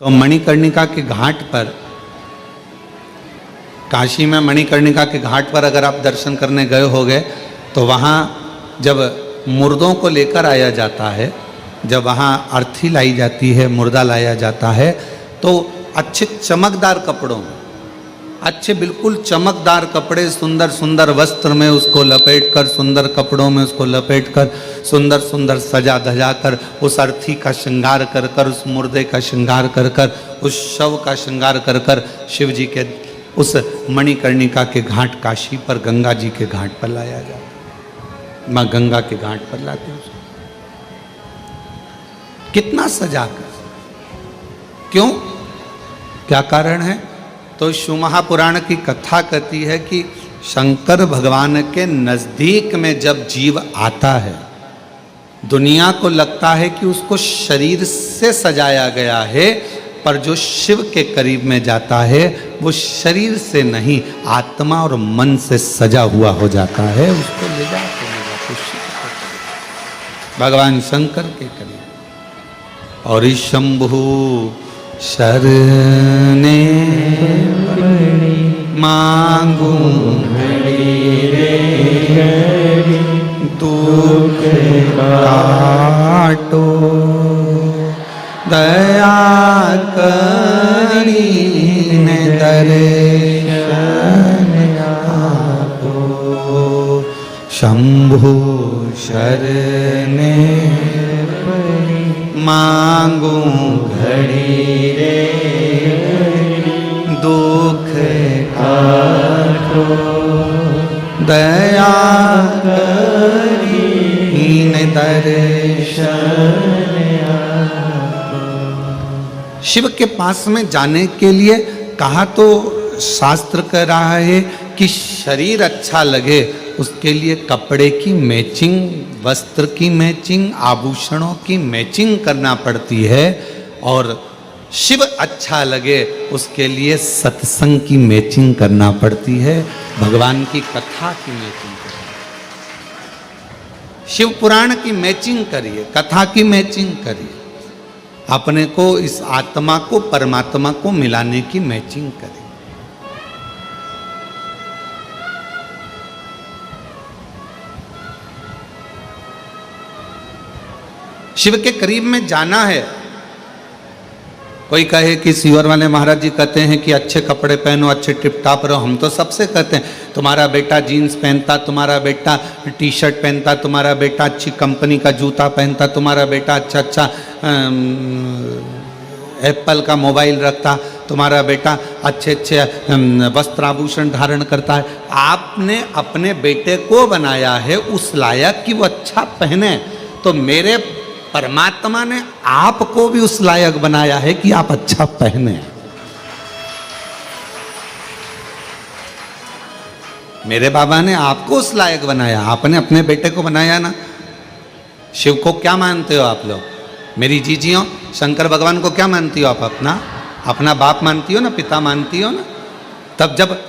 तो मणिकर्णिका के घाट पर, काशी में मणिकर्णिका के घाट पर अगर आप दर्शन करने गए होगे तो वहाँ जब मुर्दों को लेकर आया जाता है, जब वहाँ अर्थी लाई जाती है, मुर्दा लाया जाता है, तो अच्छे चमकदार कपड़ों में, अच्छे बिल्कुल चमकदार कपड़े, सुंदर सुंदर वस्त्र में उसको लपेट कर, सुंदर कपड़ों में उसको लपेट कर, सुंदर सुंदर सजा धजा कर, उस अर्थी का श्रृंगार कर कर, उस मुर्दे का श्रृंगार कर कर, उस शव का श्रृंगार कर कर शिव जी के उस मणिकर्णिका के घाट, काशी पर गंगा जी के घाट पर लाया जाता। माँ गंगा के घाट पर लाते हैं उसको, कितना सजा कर, क्यों, क्या कारण है? तो शिव महापुराण की कथा कहती है कि शंकर भगवान के नजदीक में जब जीव आता है, दुनिया को लगता है कि उसको शरीर से सजाया गया है, पर जो शिव के करीब में जाता है वो शरीर से नहीं, आत्मा और मन से सजा हुआ हो जाता है। उसको ले जाते हैं भगवान शंकर के करीब। और इस शंभु शरणे मांगू दुख काटो, दया करीने दर्शन आपो, शंभु शरणे मांगू घड़ी रे दुख काटो, दया करीने दर्शन। शिव के पास में जाने के लिए कहा तो शास्त्र कह रहा है कि शरीर अच्छा लगे उसके लिए कपड़े की मैचिंग, वस्त्र की मैचिंग, आभूषणों की मैचिंग करना पड़ती है, और शिव अच्छा लगे उसके लिए सत्संग की मैचिंग करना पड़ती है, भगवान की कथा की मैचिंग करिए, शिव पुराण की मैचिंग करिए, कथा की मैचिंग करिए, अपने को, इस आत्मा को परमात्मा को मिलाने की मैचिंग करें। शिव के करीब में जाना है। कोई कहे कि सीवर वाले महाराज जी कहते हैं कि अच्छे कपड़े पहनो, अच्छे टिपटाप रहो। हम तो सबसे कहते हैं, तुम्हारा बेटा जीन्स पहनता, तुम्हारा बेटा टी शर्ट पहनता, तुम्हारा बेटा अच्छी कंपनी का जूता पहनता, तुम्हारा बेटा अच्छा अच्छा एप्पल का मोबाइल रखता, तुम्हारा बेटा अच्छे अच्छे वस्त्र आभूषण धारण करता है। आपने अपने बेटे को बनाया है उस लायक कि वो अच्छा पहने, तो मेरे परमात्मा ने आपको भी उस लायक बनाया है कि आप अच्छा पहने। मेरे बाबा ने आपको उस लायक बनाया, आपने अपने बेटे को बनाया ना। शिव को क्या मानते हो आप लोग? मेरी जीजियों, शंकर भगवान को क्या मानती हो आप? अपना बाप मानती हो ना, पिता मानती हो ना। तब जब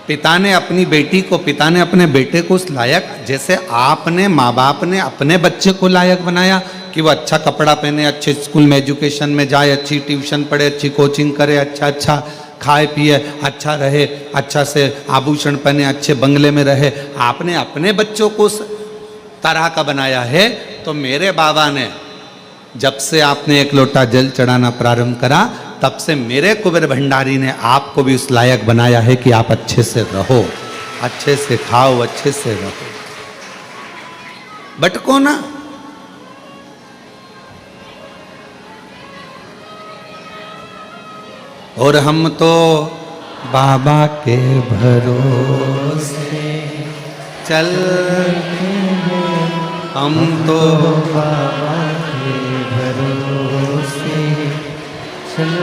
पिता ने अपनी बेटी को, पिता ने अपने बेटे को उस लायक, जैसे आपने, माँ बाप ने अपने बच्चे को लायक बनाया कि वो अच्छा कपड़ा पहने, अच्छे स्कूल में एजुकेशन में जाए, अच्छी ट्यूशन पढ़े, अच्छी कोचिंग करे, अच्छा अच्छा खाए पिए, अच्छा रहे, अच्छा से आभूषण पहने, अच्छे बंगले में रहे, आपने अपने बच्चों को उस तरह का बनाया है। तो मेरे बाबा ने, जब से आपने एक लोटा जल चढ़ाना प्रारंभ करा, तब से मेरे कुबेर भंडारी ने आपको भी उस लायक बनाया है कि आप अच्छे से रहो, अच्छे से खाओ, अच्छे से रहो, भटको ना। और हम तो बाबा के भरोसे चल, हम तो बाबा के भरोसे चल,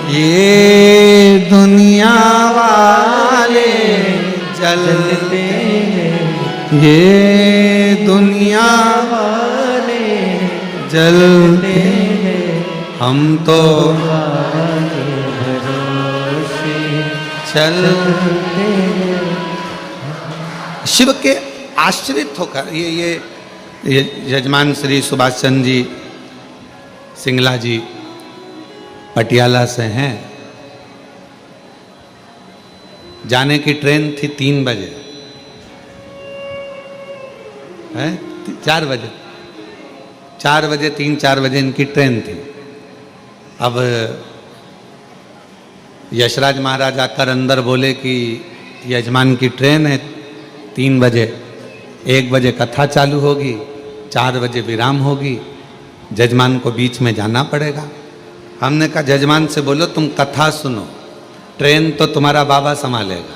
ये दुनिया वाले जलते, ये दुनिया वाले जलते, हम तो बाबा के भरोसे चलते। शिव के आश्रित होकर ये यजमान श्री सुभाष चंद्र जी सिंगला जी पटियाला से हैं। जाने की ट्रेन थी 3 बजे, है 4 बजे, 4 बजे 3-4 बजे इनकी ट्रेन थी। अब यशराज महाराज आकर अंदर बोले कि यजमान की ट्रेन है 3 बजे, 1 बजे कथा चालू होगी, 4 बजे विराम होगी, जजमान को बीच में जाना पड़ेगा। हमने कहा जजमान से बोलो तुम कथा सुनो, ट्रेन तो तुम्हारा बाबा संभालेगा,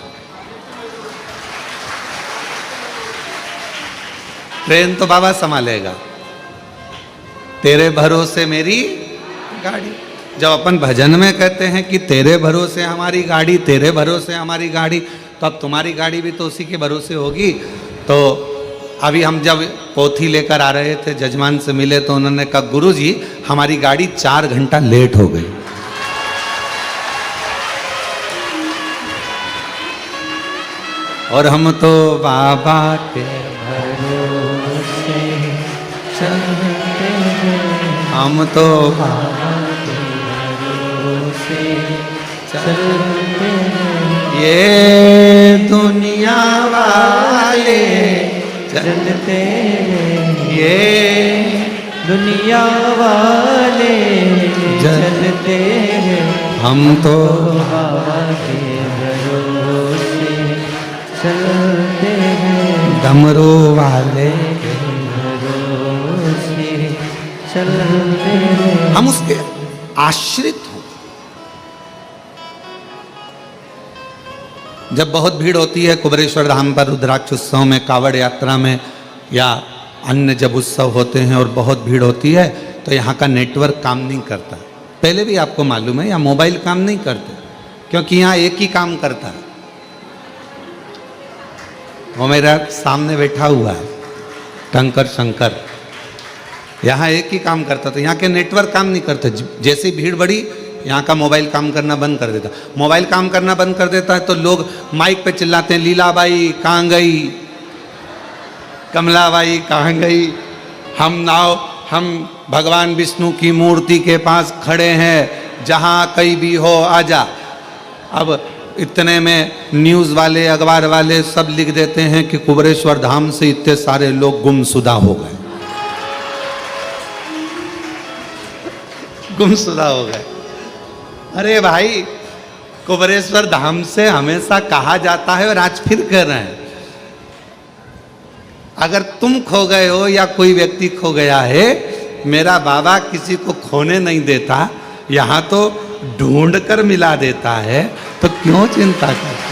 ट्रेन तो बाबा संभालेगा, तेरे भरोसे मेरी गाड़ी। जब अपन भजन में कहते हैं कि तेरे भरोसे हमारी गाड़ी, तेरे भरोसे हमारी गाड़ी, तो अब तुम्हारी गाड़ी भी तो उसी के भरोसे होगी। तो अभी हम जब पोथी लेकर आ रहे थे, जजमान से मिले तो उन्होंने कहा गुरुजी हमारी गाड़ी 4 घंटा लेट हो गई। और हम तो बाबा के भरोसे चलते हैं, हम तो बाबा के भरोसे चलते हैं, ये दुनिया वाले चलते हैं, ये दुनिया वाले चलते हैं, हम तो बाबा के भरोसे चलते हैं, डमरू वाले के भरोसे चलते हैं। हम उसके आश्रित हो। जब बहुत भीड़ होती है कुबेरेश्वर धाम पर, रुद्राक्ष उत्सव में, कावड़ यात्रा में, या अन्य जब उत्सव होते हैं और बहुत भीड़ होती है, तो यहाँ का नेटवर्क काम नहीं करता। पहले भी आपको मालूम है, यहाँ मोबाइल काम नहीं करते, क्योंकि यहाँ एक ही काम करता है। वो मेरा सामने बैठा हुआ है टंकर शंकर, यहाँ एक ही काम करता, तो यहाँ के नेटवर्क काम नहीं करते। जैसी भीड़ बढ़ी, यहाँ का मोबाइल काम करना बंद कर देता। मोबाइल काम करना बंद कर देता है तो लोग माइक पे चिल्लाते हैं, लीलाबाई कहाँ गई, कमलाबाई कहाँ गई, हम भगवान विष्णु की मूर्ति के पास खड़े हैं, जहाँ कहीं भी हो आजा। अब इतने में न्यूज़ वाले, अखबार वाले सब लिख देते हैं कि कुबेरेश्वर धाम से इतने सारे लोग गुमशुदा हो गए, गुमशुदा हो गए। अरे भाई, कुबेरेश्वर धाम से हमेशा कहा जाता है और आज फिर कह रहे हैं, अगर तुम खो गए हो या कोई व्यक्ति खो गया है, मेरा बाबा किसी को खोने नहीं देता, यहाँ तो ढूंढ कर मिला देता है, तो क्यों चिंता करते।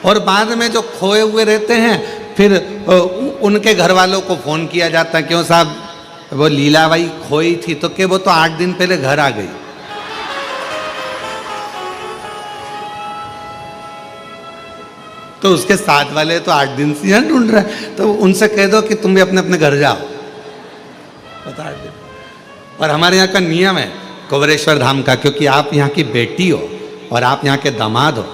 और बाद में जो खोए हुए रहते हैं, फिर उनके घर वालों को फोन किया जाता है, क्यों साहब वो लीलाबाई खोई थी, तो कि वो तो 8 दिन पहले घर आ गई। तो उसके साथ वाले तो 8 दिन से यहाँ ढूंढ रहे हैं, तो उनसे कह दो कि तुम भी अपने अपने घर जाओ, बता दे। और हमारे यहाँ का नियम है कुबेरेश्वर धाम का, क्योंकि आप यहाँ की बेटी हो और आप यहाँ के दामाद हो।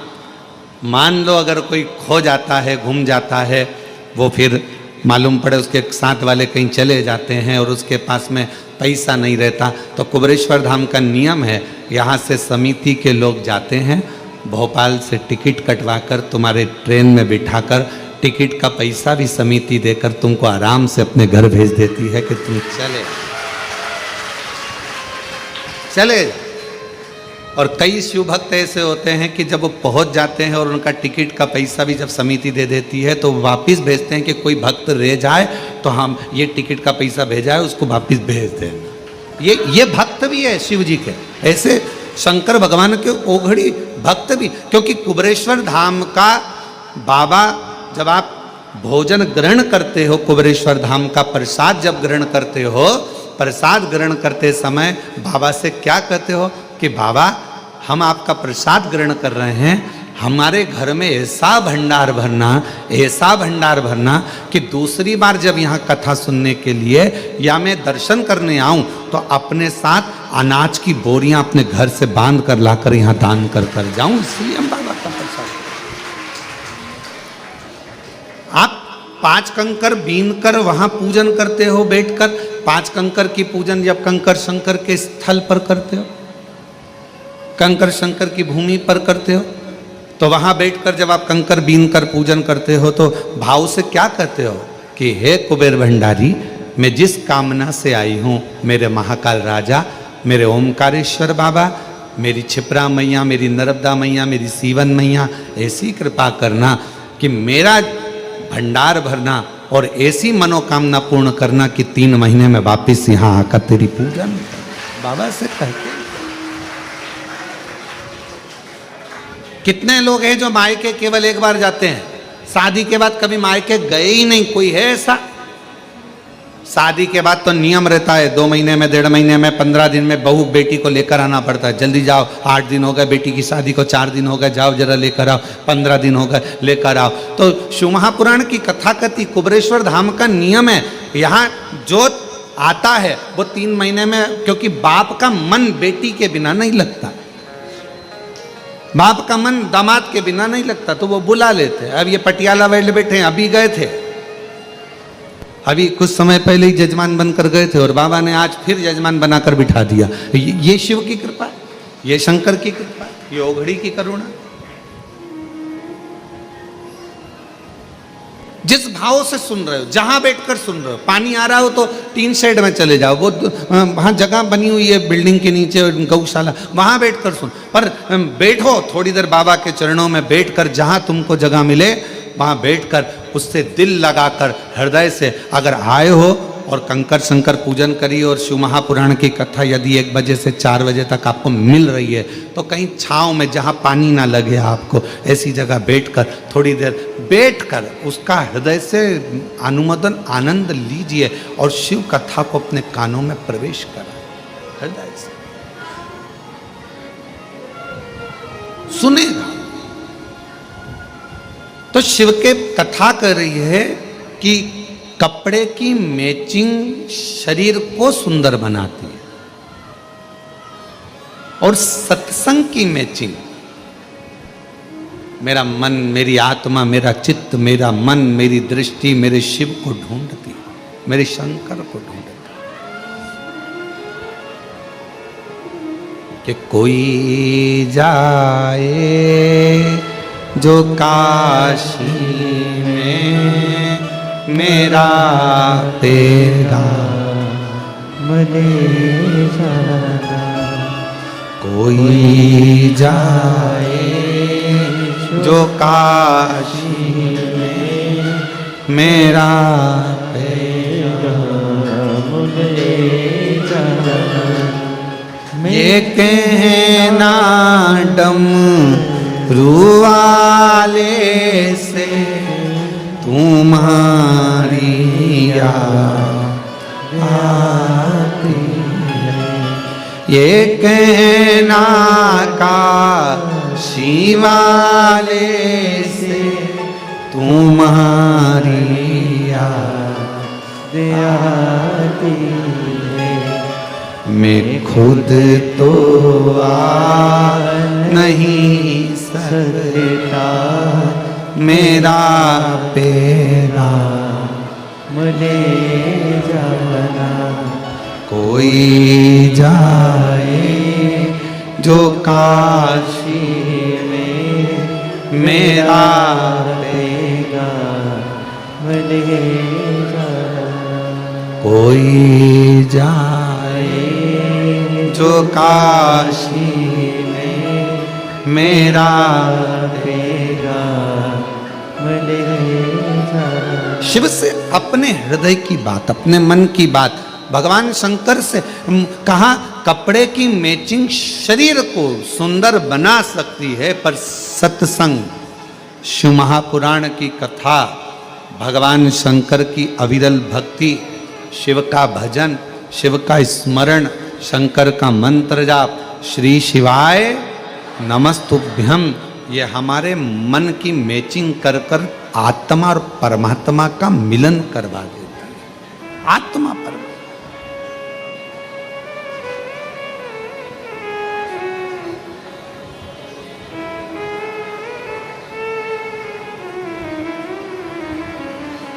मान लो अगर कोई खो जाता है, गुम जाता है, वो फिर मालूम पड़े उसके साथ वाले कहीं चले जाते हैं और उसके पास में पैसा नहीं रहता, तो कुबेरेश्वर धाम का नियम है, यहाँ से समिति के लोग जाते हैं, भोपाल से टिकट कटवाकर तुम्हारे ट्रेन में बिठाकर, टिकट का पैसा भी समिति देकर तुमको आराम से अपने घर भेज देती है कि तुम चले। और कई शिव भक्त ऐसे होते हैं कि जब वो पहुंच जाते हैं और उनका टिकट का पैसा भी जब समिति दे देती है, तो वापस भेजते हैं कि कोई भक्त रह जाए तो हम ये टिकट का पैसा भेजा है उसको वापस भेज देना। ये भक्त भी है शिव जी के, ऐसे शंकर भगवान के ओघड़ी भक्त भी। क्योंकि कुबेरेश्वर धाम का बाबा, जब आप भोजन ग्रहण करते हो, कुबेरेश्वर धाम का प्रसाद जब ग्रहण करते हो, प्रसाद ग्रहण करते समय बाबा से क्या कहते हो कि बाबा हम आपका प्रसाद ग्रहण कर रहे हैं, हमारे घर में ऐसा भंडार भरना, ऐसा भंडार भरना कि दूसरी बार जब यहाँ कथा सुनने के लिए या मैं दर्शन करने आऊँ तो अपने साथ अनाज की बोरियां अपने घर से बांध कर लाकर यहाँ दान कर जाऊँ, इसलिए हम बाबा का प्रसाद। आप 5 कंकर बीन कर वहाँ पूजन करते हो बैठकर, 5 कंकर की पूजन जब कंकर शंकर के स्थल पर करते हो, कंकर शंकर की भूमि पर करते हो, तो वहां बैठकर जब आप कंकर बीन कर पूजन करते हो तो भाव से क्या कहते हो कि हे कुबेर भंडारी, मैं जिस कामना से आई हूं, मेरे महाकाल राजा, मेरे ओमकारेश्वर बाबा, मेरी छिपरा मैया, मेरी नर्मदा मैया, मेरी सीवन मैया, ऐसी कृपा करना कि मेरा भंडार भरना और ऐसी मनोकामना पूर्ण करना कि 3 महीने में वापिस यहाँ आकर तेरी पूजन। बाबा से कहते कितने लोग हैं जो मायके केवल एक बार जाते हैं, शादी के बाद कभी मायके गए ही नहीं। कोई है ऐसा? शादी के बाद तो नियम रहता है, 2 महीने में, 1.5 महीने में, 15 दिन में बहू बेटी को लेकर आना पड़ता है। जल्दी जाओ, 8 दिन हो गए बेटी की शादी को, 4 दिन हो गए, जाओ जरा लेकर आओ, 15 दिन हो गए लेकर आओ। तो शिव महापुराण की कथा कहती कुबरेश्वर धाम का नियम है, यहाँ जो आता है वो 3 महीने में, क्योंकि बाप का मन बेटी के बिना नहीं लगता, बाप का मन दामाद के बिना नहीं लगता, तो वो बुला लेते हैं। अब ये पटियाला वाले बैठे हैं, अभी गए थे, अभी कुछ समय पहले ही जजमान बनकर गए थे और बाबा ने आज फिर जजमान बनाकर बिठा दिया। ये शिव की कृपा, ये शंकर की कृपा, ये ओघड़ी की करुणा। जिस भाव से सुन रहे हो, जहां बैठकर सुन रहे हो, पानी आ रहा हो तो 3 शेड में चले जाओ, वो वहां जगह बनी हुई है बिल्डिंग के नीचे गौशाला, वहां बैठकर सुन। पर बैठो थोड़ी देर बाबा के चरणों में बैठकर, जहां तुमको जगह मिले वहां बैठकर उससे दिल लगाकर हृदय से अगर आए हो और कंकर शंकर पूजन करिए और शिव महापुराण की कथा यदि 1 बजे से 4 बजे तक आपको मिल रही है तो कहीं छांव में जहां पानी ना लगे आपको, ऐसी जगह बैठकर थोड़ी देर बैठकर उसका हृदय से अनुमोदन आनंद लीजिए और शिव कथा को अपने कानों में प्रवेश करा, हृदय से सुनेगा। तो शिव के कथा कर रही है कि कपड़े की मैचिंग शरीर को सुंदर बनाती है और सत्संग की मैचिंग मेरा मन, मेरी आत्मा, मेरा चित्त, मेरा मन, मेरी दृष्टि मेरे शिव को ढूंढती है, मेरे शंकर को ढूंढती है। कि कोई जाए जो काशी में, मेरा तेरा मले जाना। कोई जाए जो काशी में, मेरा तेरा मले जाना। ये कहना डम रुवाले से तुम्हारी याद आती है। ये कहना काशी वाले से तुम्हारी याद आती है। मैं खुद तो आ नहीं सकता, मेरा पेरा मुझे जाना। कोई जाए जो काशी में, मेरा पेरा मुझे जाना। कोई जाए जो काशी में, मेरा पेरा मुझे जाना। शिव से अपने हृदय की बात, अपने मन की बात भगवान शंकर से कहा, कपड़े की मैचिंग शरीर को सुंदर बना सकती है, पर सत्संग, शिव महापुराण की कथा, भगवान शंकर की अविरल भक्ति, शिव का भजन, शिव का स्मरण, शंकर का मंत्र जाप, श्री शिवाय नमस्तुभ्यम, ये हमारे मन की मैचिंग कर कर आत्मा और परमात्मा का मिलन करवा देता है। आत्मा परमात्मा।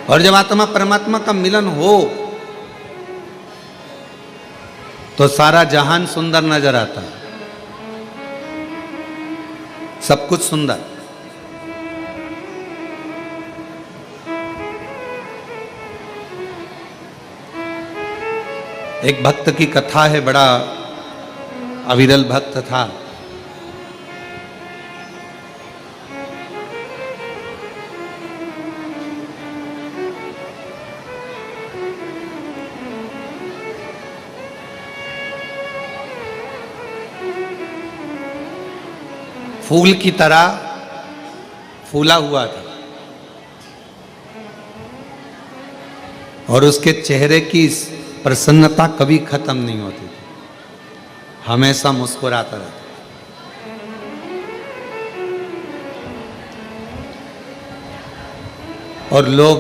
और जब आत्मा परमात्मा का मिलन हो तो सारा जहान सुंदर नजर आता है, सब कुछ सुंदर। एक भक्त की कथा है, बड़ा अविरल भक्त था। फूल की तरह फूला हुआ था और उसके चेहरे की प्रसन्नता कभी खत्म नहीं होती थी, हमेशा मुस्कुराता रहता। और लोग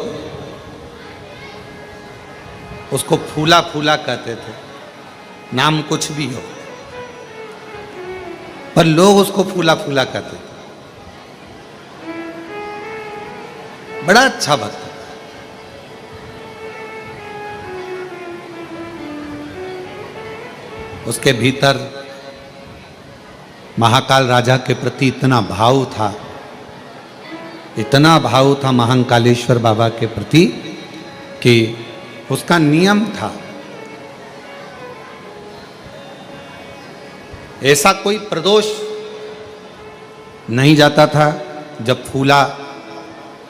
उसको फूला फूला कहते थे, नाम कुछ भी हो, पर लोग उसको फूला फूला कहते थे। बड़ा अच्छा भक्त। उसके भीतर महाकाल राजा के प्रति इतना भाव था, इतना भाव था महाकालेश्वर बाबा के प्रति कि उसका नियम था, ऐसा कोई प्रदोष नहीं जाता था जब फूला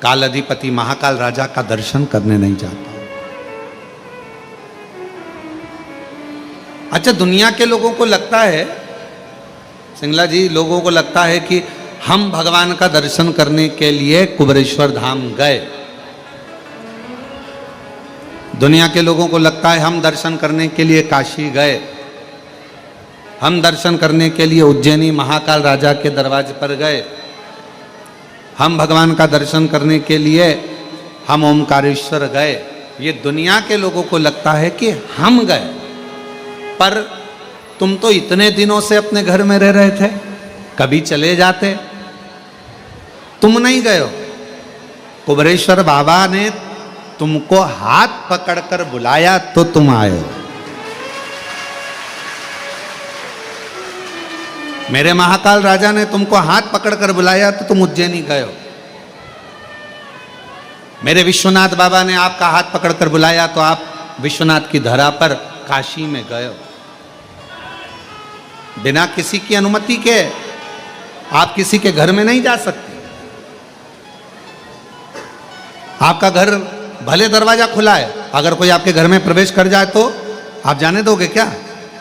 काल अधिपति महाकाल राजा का दर्शन करने नहीं जाता। अच्छा, दुनिया के लोगों को लगता है, सिंगला जी, लोगों को लगता है कि हम भगवान का दर्शन करने के लिए कुबेरेश्वर धाम गए। दुनिया के लोगों को लगता है हम दर्शन करने के लिए काशी गए, हम दर्शन करने के लिए उज्जैनी महाकाल राजा के दरवाजे पर गए, हम भगवान का दर्शन करने के लिए हम ओमकारेश्वर गए। ये दुनिया के लोगों को लगता है कि हम गए, पर तुम तो इतने दिनों से अपने घर में रह रहे थे, कभी चले जाते, तुम नहीं गए हो। कुबेरेश्वर बाबा ने तुमको हाथ पकड़कर बुलाया तो तुम आए हो। मेरे महाकाल राजा ने तुमको हाथ पकड़कर बुलाया तो तुम उज्जैनी गए हो। मेरे विश्वनाथ बाबा ने आपका हाथ पकड़कर बुलाया तो आप विश्वनाथ की धरा पर काशी में गए हो। बिना किसी की अनुमति के आप किसी के घर में नहीं जा सकते। आपका घर भले दरवाजा खुला है, अगर कोई आपके घर में प्रवेश कर जाए तो आप जाने दोगे क्या?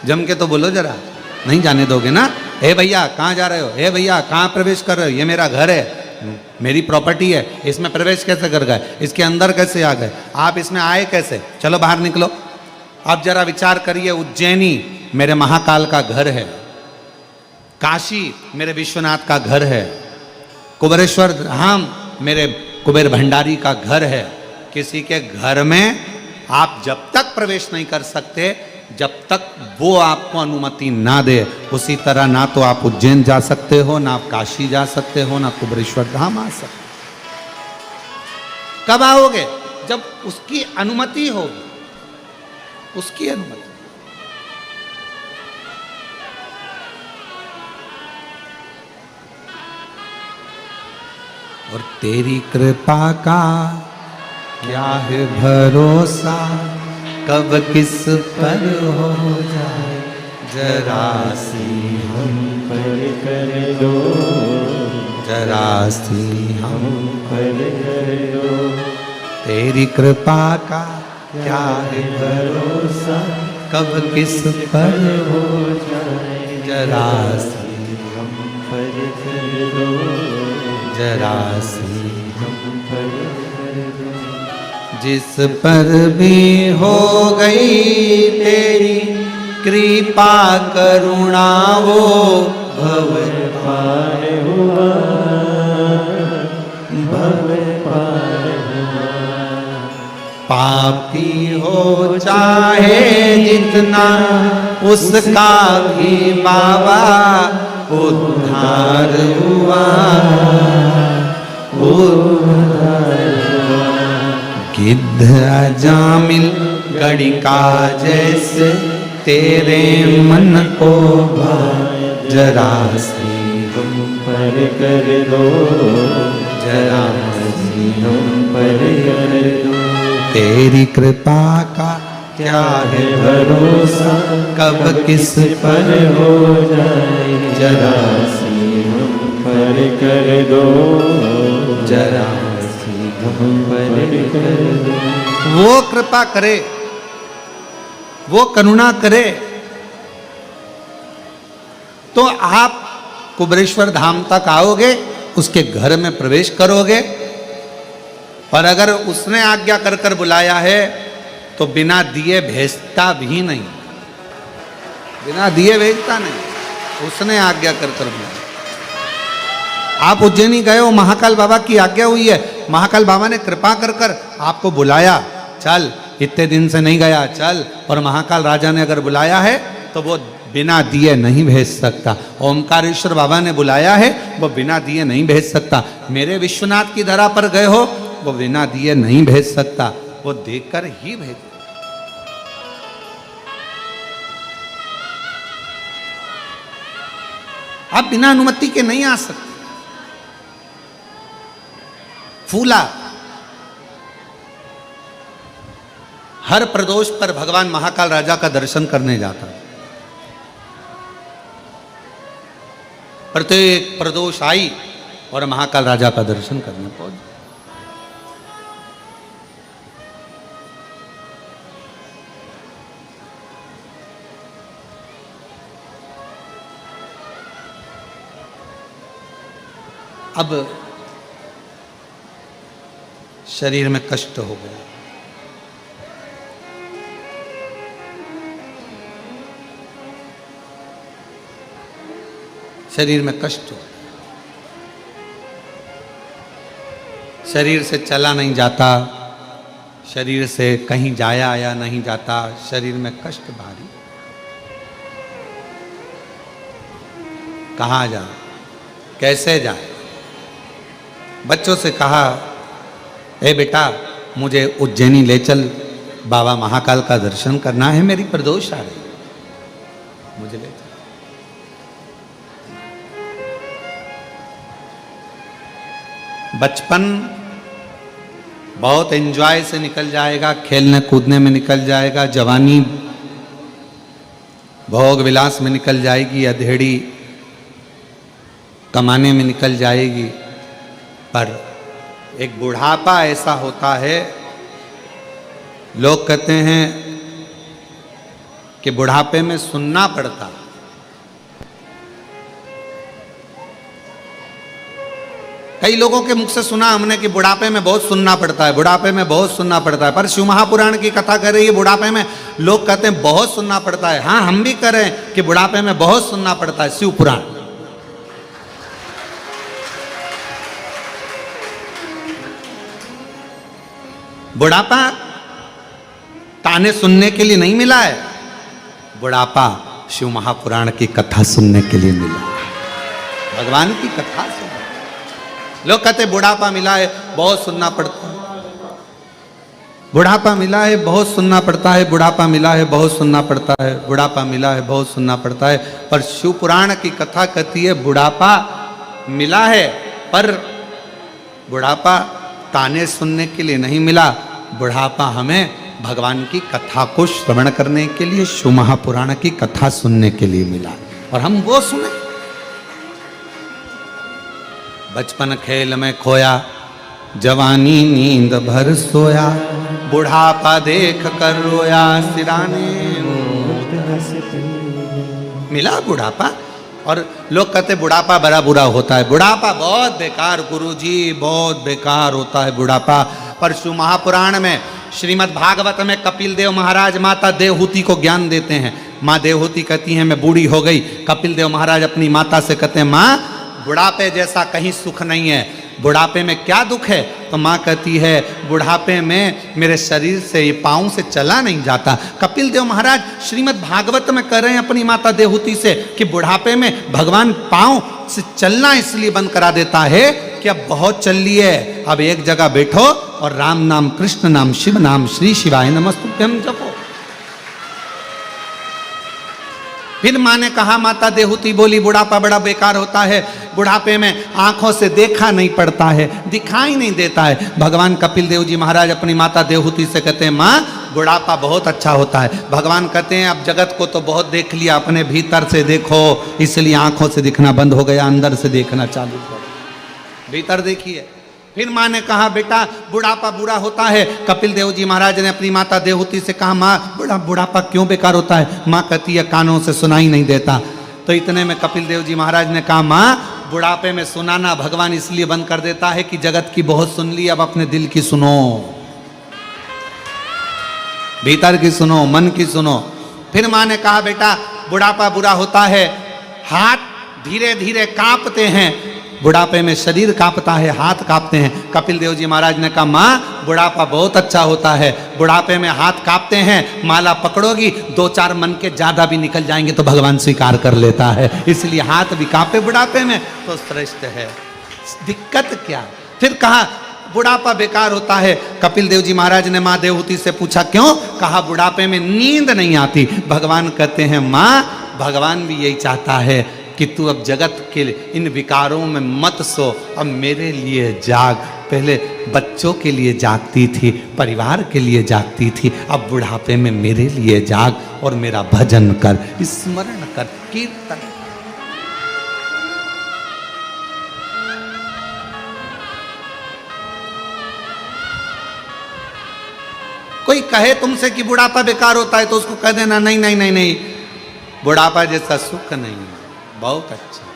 जम के तो बोलो जरा, नहीं जाने दोगे ना। हे भैया कहाँ जा रहे हो? हे भैया कहाँ प्रवेश कर रहे हो? ये मेरा घर है, मेरी प्रॉपर्टी है, इसमें प्रवेश कैसे कर गए? इसके अंदर कैसे आ गए? आप इसमें आए कैसे? चलो बाहर निकलो। आप जरा विचार करिए, उज्जैनी मेरे महाकाल का घर है, काशी मेरे विश्वनाथ का घर है, कुबेरेश्वर धाम मेरे कुबेर भंडारी का घर है। किसी के घर में आप जब तक प्रवेश नहीं कर सकते जब तक वो आपको अनुमति ना दे। उसी तरह ना तो आप उज्जैन जा सकते हो, ना आप काशी जा सकते हो, ना कुबेरेश्वर धाम आ सकते। कब आओगे? जब उसकी अनुमति होगी, उसकी अनुमति। और तेरी कृपा का क्या है भरोसा, कब किस पर हो जाए जरा सी हम पर कर दो, जरा सी हम पर कर दो। तेरी कृपा का क्या है भरोसा कब किस पर हो जाए जरा सी हम पर कर दो, जरा सी हम पर कर दो। जिस पर भी हो गई तेरी कृपा करुणा वो भव पार हुआ, भव पार हुआ। पापी हो चाहे जितना उसका भी बाबा उद्धार हुआ, उद्धार हुआ। गिद्ध अजामिल गड़िका जैसे तेरे मन को जरा सी तुम पर कर दो, जरा सी तुम पर कर दो। तेरी कृपा का क्या है भरोसा कब किस पर हो जाए, जरा सी तुम पर कर दो, जरा सी तुम पर कर दो। वो कृपा करे, वो करुणा करे तो आप कुबेरेश्वर धाम तक आओगे, उसके घर में प्रवेश करोगे। और अगर उसने आज्ञा कर कर बुलाया है तो बिना दिए भेजता भी नहीं, बिना दिए भेजता नहीं, उसने आज्ञा कर कर बुलाया। आप उज्जैनी गए हो, महाकाल बाबा की आज्ञा हुई है, महाकाल बाबा ने कृपा कर कर आपको बुलाया, चल इतने दिन से नहीं गया चल, और महाकाल राजा ने अगर बुलाया है तो वो बिना दिए नहीं भेज सकता। ओमकारेश्वर बाबा ने बुलाया है, वो बिना दिए नहीं भेज सकता। मेरे विश्वनाथ की धरा पर गए हो, वो बिना दिए नहीं भेज सकता, वो देकर ही भेज। आप बिना अनुमति के नहीं आ सकते। फूला हर प्रदोष पर भगवान महाकाल राजा का दर्शन करने जाता, प्रत्येक प्रदोष आई और महाकाल राजा का दर्शन करने पहुंच। अब शरीर में कष्ट हो गया, शरीर में कष्ट हो, शरीर से चला नहीं जाता, शरीर से कहीं जाया आया नहीं जाता, शरीर में कष्ट भारी। कहाँ जाए, कैसे जाए? बच्चों से कहा, ए बेटा मुझे उज्जैनी ले चल, बाबा महाकाल का दर्शन करना है, मेरी प्रदोष आ रही, मुझे ले चल। बचपन बहुत एंजॉय से निकल जाएगा, खेलने कूदने में निकल जाएगा, जवानी भोग विलास में निकल जाएगी, अधेड़ी कमाने में निकल जाएगी। पर एक बुढ़ापा ऐसा होता है, लोग कहते हैं कि बुढ़ापे में सुनना पड़ता। कई लोगों के मुख से सुना हमने कि बुढ़ापे में बहुत सुनना पड़ता है, बुढ़ापे में बहुत सुनना पड़ता है। पर शिव महापुराण की कथा कर रही है, बुढ़ापे में लोग कहते हैं बहुत सुनना पड़ता है। हाँ, हम भी कह रहे हैं कि बुढ़ापे में बहुत सुनना पड़ता है। शिव पुराण बुढ़ापा ताने सुनने के लिए नहीं मिला है, बुढ़ापा शिव महापुराण की कथा सुनने के लिए मिला, भगवान की कथा सुनने। लोग कहते बुढ़ापा मिला है बहुत सुनना पड़ता है, बुढ़ापा मिला है बहुत सुनना पड़ता है, बुढ़ापा मिला है बहुत सुनना पड़ता है, बुढ़ापा मिला है बहुत सुनना पड़ता है। पर शिव पुराण की कथा कहती है बुढ़ापा मिला है, पर बुढ़ापा ताने सुनने के लिए नहीं मिला, बुढ़ापा हमें भगवान की कथा को श्रवण करने के लिए, शिव महापुराण की कथा सुनने के लिए मिला, और हम वो सुने। बचपन खेल में खोया, जवानी नींद भर सोया, बुढ़ापा देख कर रोया, सिराने मिला बुढ़ापा। और लोग कहते बुढ़ापा बड़ा बुरा होता है, बुढ़ापा बहुत बेकार गुरुजी, बहुत बेकार होता है बुढ़ापा। पर शिव महापुराण में श्रीमद् भागवत में कपिल देव महाराज माता देवहूति को ज्ञान देते हैं। माँ देवहूति कहती हैं मैं बूढ़ी हो गई, कपिल देव महाराज अपनी माता से कहते हैं माँ बुढ़ापे जैसा कहीं सुख नहीं है, बुढ़ापे में क्या दुख है? तो माँ कहती है बुढ़ापे में मेरे शरीर से, ये पाँव से चला नहीं जाता। कपिल देव महाराज श्रीमद् भागवत में कह रहे हैं अपनी माता देवहूति से कि बुढ़ापे में भगवान पाँव से चलना इसलिए बंद करा देता है कि अब बहुत चल लिए, अब एक जगह बैठो और राम नाम, कृष्ण नाम, शिव नाम, श्री शिवाय नमस्तुभ्यम जपो। फिर माँ ने कहा, माता देहूती बोली, बुढ़ापा बड़ा बेकार होता है, बुढ़ापे में आंखों से देखा नहीं पड़ता है, दिखाई नहीं देता है। भगवान कपिल देव जी महाराज अपनी माता देहूती से कहते हैं, माँ बुढ़ापा बहुत अच्छा होता है। भगवान कहते हैं, अब जगत को तो बहुत देख लिया, अपने भीतर से देखो, इसलिए आंखों से दिखना बंद हो गया, अंदर से देखना चालू करो, भीतर देखिए। फिर माँ ने कहा, बेटा बुढ़ापा बुरा होता है। कपिल देव जी महाराज ने अपनी माता देहूती से कहा, माँ बुढ़ापा क्यों बेकार होता है? माँ कहती है, कानों से सुनाई नहीं देता। तो इतने में कपिल देव जी महाराज ने कहा, माँ बुढ़ापे में सुनाना भगवान इसलिए बंद कर देता है कि जगत की बहुत सुन ली, अब अपने दिल की सुनो, भीतर की सुनो, मन की सुनो। फिर माँ ने कहा, बेटा बुढ़ापा बुरा होता है, हाथ धीरे धीरे कांपते हैं, बुढ़ापे में शरीर कांपता है, हाथ कांपते हैं। कपिल देव जी महाराज ने कहा, माँ बुढ़ापा बहुत अच्छा होता है, बुढ़ापे में हाथ कांपते हैं, माला पकड़ोगी 2-4 मन के ज्यादा भी निकल जाएंगे तो भगवान स्वीकार कर लेता है, इसलिए हाथ भी कांपे बुढ़ापे में तो श्रेष्ठ है, दिक्कत क्या। फिर कहा, बुढ़ापा बेकार होता है। कपिल देव जी महाराज ने माँ देवहूति से पूछा, क्यों? कहा, बुढ़ापे में नींद नहीं आती। भगवान कहते हैं, माँ भगवान भी यही चाहता है कि तू अब जगत के इन विकारों में मत सो, अब मेरे लिए जाग। पहले बच्चों के लिए जागती थी, परिवार के लिए जागती थी, अब बुढ़ापे में मेरे लिए जाग और मेरा भजन कर, स्मरण कर, कीर्तन। कोई कहे तुमसे कि बुढ़ापा बेकार होता है तो उसको कह देना, नहीं नहीं नहीं नहीं, बुढ़ापा जैसा सुख नहीं है, बहुत अच्छा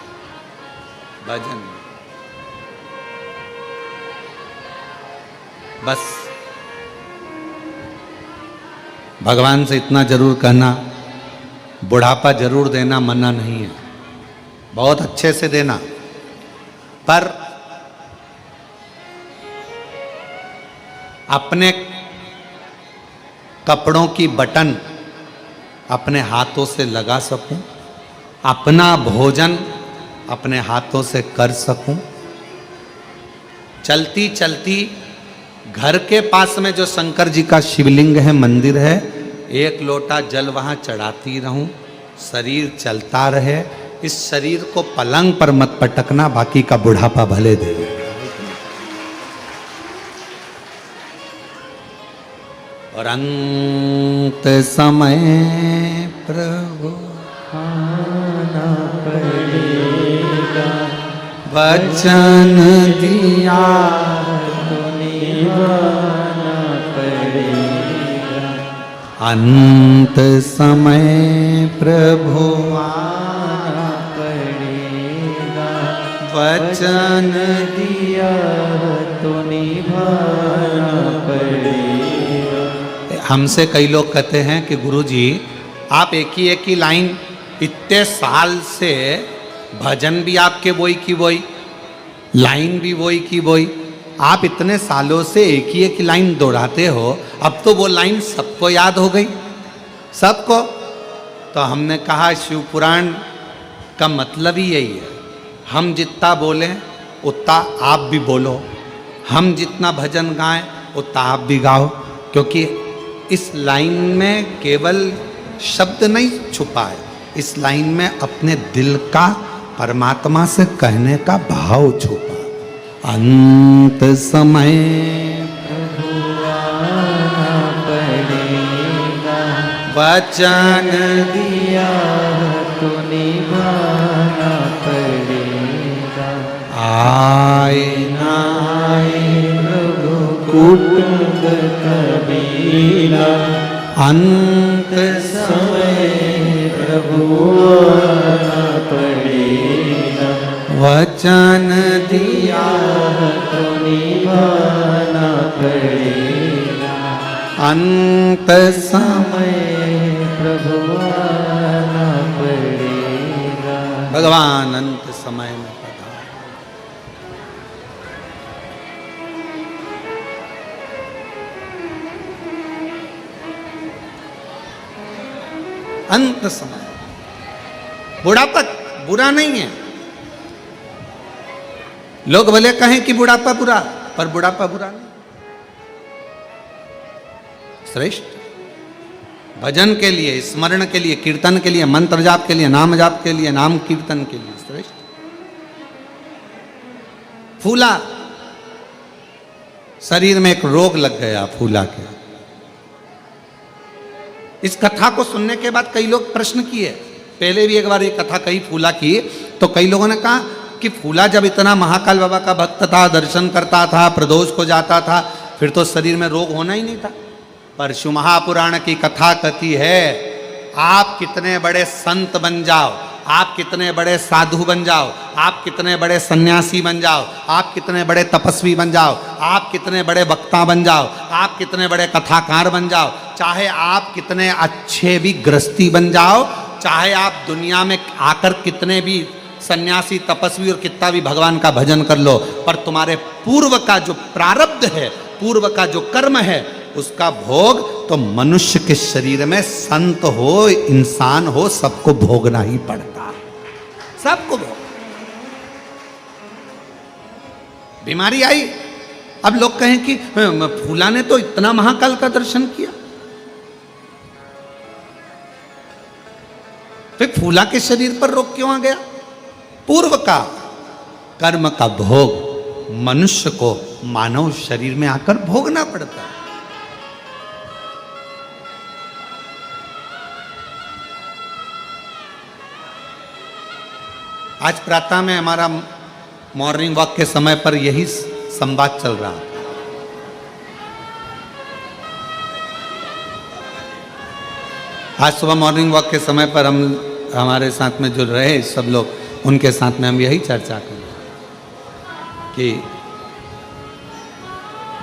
भजन। बस भगवान से इतना जरूर कहना, बुढ़ापा जरूर देना, मना नहीं है, बहुत अच्छे से देना, पर अपने कपड़ों की बटन अपने हाथों से लगा सकूं, अपना भोजन अपने हाथों से कर सकूं, चलती चलती घर के पास में जो शंकर जी का शिवलिंग है, मंदिर है, 1 लोटा जल वहां चढ़ाती रहूं, शरीर चलता रहे। इस शरीर को पलंग पर मत पटकना, बाकी का बुढ़ापा भले दे। और अंत समय प्रभु आना पड़ेगा, वचन दिया तो निभाना पड़ेगा। अंत समय प्रभु आना पड़ेगा, वचन दिया तो निभाना पड़ेगा। हमसे कई लोग कहते हैं कि गुरुजी आप एक ही लाइन इतने साल से, भजन भी आपके वही की वही, लाइन भी वही की वही, आप इतने सालों से एक ही लाइन दोहराते हो, अब तो वो लाइन सबको याद हो गई, सबको। तो हमने कहा शिव पुराण का मतलब ही यही है, हम जितना बोलें उतना आप भी बोलो, हम जितना भजन गाएं उतना आप भी गाओ, क्योंकि इस लाइन में केवल शब्द नहीं छुपा है, इस लाइन में अपने दिल का परमात्मा से कहने का भाव छुपा। अंत समय प्रभु आना पड़ेगा, वचन दिया तो निभाना पड़ेगा। आए ना आए प्रभु कुटुंब कबीला, अंत समय प्रभु आना पड़ेगा। वचन दिया तो निभाना पड़ेगा। अंत समय प्रभु आना पड़ेगा। भगवान अंत समय में पधारे। अंत समय, बुढ़ापा बुरा नहीं है। लोग भले कहें कि बुढ़ापा बुरा, पर बुढ़ापा बुरा नहीं, श्रेष्ठ। भजन के लिए, स्मरण के लिए, कीर्तन के लिए, मंत्र जाप के लिए, नाम जाप के लिए, नाम कीर्तन के लिए श्रेष्ठ। फूला, शरीर में एक रोग लग गया फूला के। इस कथा को सुनने के बाद कई लोग प्रश्न किए, पहले भी एक बार ये कथा कही फूला की, तो कई लोगों ने कहा कि फूला जब इतना महाकाल बाबा का भक्त था, दर्शन करता था, प्रदोष को जाता था, फिर तो शरीर में रोग होना ही नहीं था। पर शिव महापुराण की कथा कहती है, आप कितने बड़े संत बन जाओ, आप कितने बड़े साधु बन जाओ, आप कितने बड़े सन्यासी बन जाओ, आप कितने बड़े तपस्वी बन जाओ, आप कितने बड़े वक्ता बन जाओ, आप कितने बड़े कथाकार बन जाओ, चाहे आप कितने अच्छे भी गृहस्थी बन जाओ, चाहे आप दुनिया में आकर कितने भी सन्यासी तपस्वी और कितना भी भगवान का भजन कर लो, पर तुम्हारे पूर्व का जो प्रारब्ध है, पूर्व का जो कर्म है, उसका भोग तो मनुष्य के शरीर में संत हो, इंसान हो, सबको भोगना ही पड़ता है, सबको भोग। बीमारी आई, अब लोग कहें कि फूला ने तो इतना महाकाल का दर्शन किया, फिर फूला के शरीर पर रोग क्यों आ गया? पूर्व का कर्म का भोग मनुष्य को मानव शरीर में आकर भोगना पड़ता है। आज प्रातः में हमारा मॉर्निंग वॉक के समय पर यही संवाद चल रहा है। आज सुबह मॉर्निंग वॉक के समय पर हम, हमारे साथ में जो रहे सब लोग, उनके साथ में हम यही चर्चा करें कि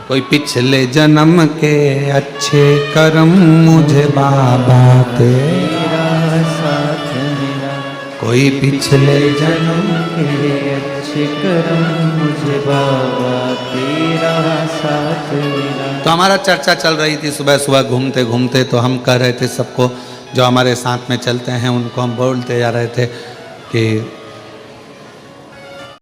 कोई पिछले जन्म के अच्छे कर्म मुझे बाबा तेरा साथ मिला, कोई पिछले जन्म के अच्छे कर्म मुझे बाबा तेरा साथ मिला। तो हमारा चर्चा चल रही थी सुबह सुबह घूमते घूमते, तो हम कह रहे थे सबको, जो हमारे साथ में चलते हैं उनको हम बोलते जा रहे थे कि